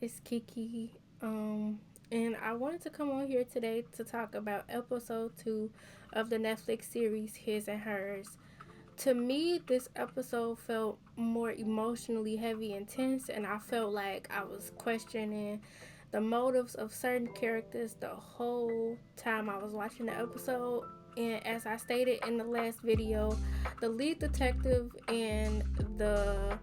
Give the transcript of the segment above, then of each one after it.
It's Kiki. And I wanted to come on here today to talk about episode 2 of the Netflix series His and Hers. To me, this episode felt more emotionally heavy and tense, and I felt like I was questioning the motives of certain characters the whole time I was watching the episode. And as I stated in the last video, the lead detective and the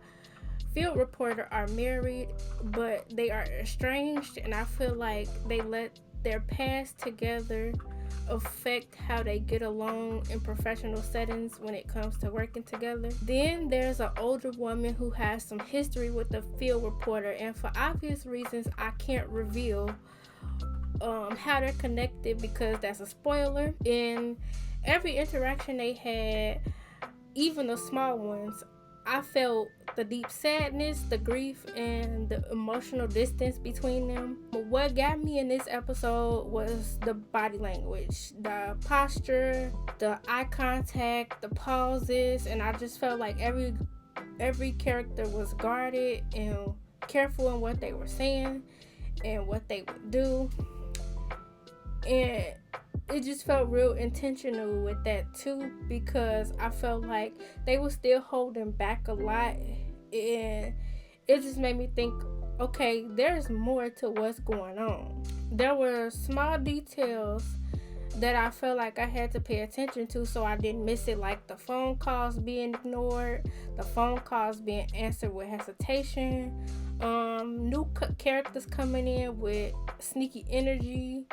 field reporter are married, but they are estranged, and I feel like they let their past together affect how they get along in professional settings when it comes to working together. Then there's an older woman who has some history with the field reporter, and for obvious reasons, I can't reveal how they're connected because that's a spoiler. In every interaction they had, even the small ones, I felt the deep sadness, the grief, and the emotional distance between them. But what got me in this episode was the body language, the posture, the eye contact, the pauses, and I just felt like every character was guarded and careful in what they were saying and what they would do. And it just felt real intentional with that too, because I felt like they were still holding back a lot, and it just made me think, okay, there's more to what's going on. There were small details that I felt like I had to pay attention to so I didn't miss it, like the phone calls being ignored, the phone calls being answered with hesitation, new characters coming in with sneaky energy,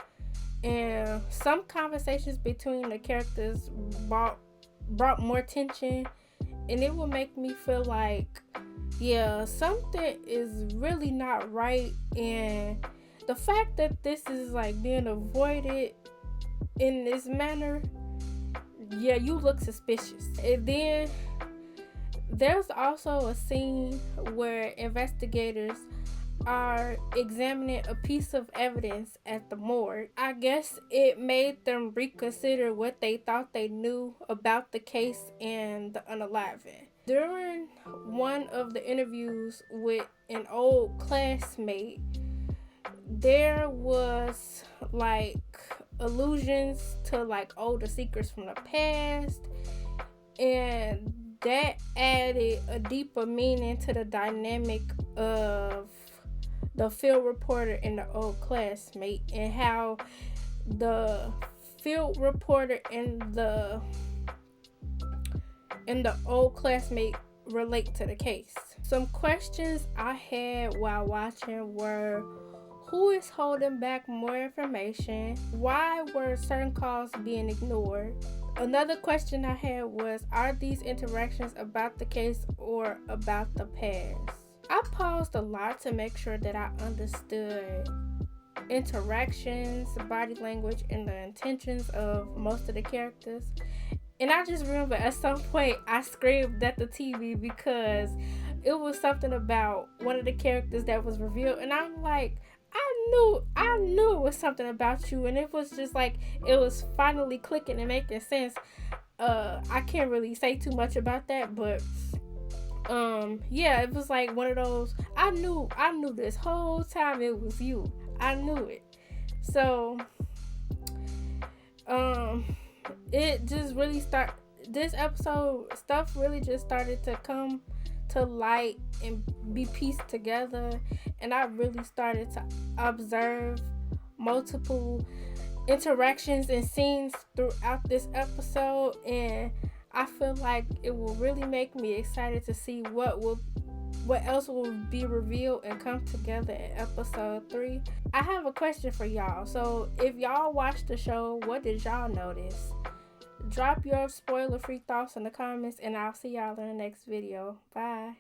and some conversations between the characters brought more tension, and it would make me feel like, yeah, something is really not right. And the fact that this is like being avoided in this manner, yeah, you look suspicious. And then there's also a scene where investigators are examining a piece of evidence at the morgue. I guess it made them reconsider what they thought they knew about the case and the unalive. During one of the interviews with an old classmate, there was like allusions to like older secrets from the past, and that added a deeper meaning to the dynamic of the field reporter and the old classmate, and how the field reporter and the old classmate relate to the case. Some questions I had while watching were: who is holding back more information? Why were certain calls being ignored? Another question I had was, are these interactions about the case or about the past? I paused a lot to make sure that I understood interactions, body language, and the intentions of most of the characters. And I just remember at some point I screamed at the TV because it was something about one of the characters that was revealed, and I'm like, I knew it was something about you, and it was just like it was finally clicking and making sense. I can't really say too much about that, but yeah, it was like one of those, I knew this whole time it was you. I knew it. So it just really this episode, stuff really just started to come to light and be pieced together, and I really started to observe multiple interactions and scenes throughout this episode, and I feel like it will really make me excited to see what else will be revealed and come together in episode 3. I have a question for y'all. So if y'all watched the show, what did y'all notice? Drop your spoiler free thoughts in the comments, and I'll see y'all in the next video. Bye.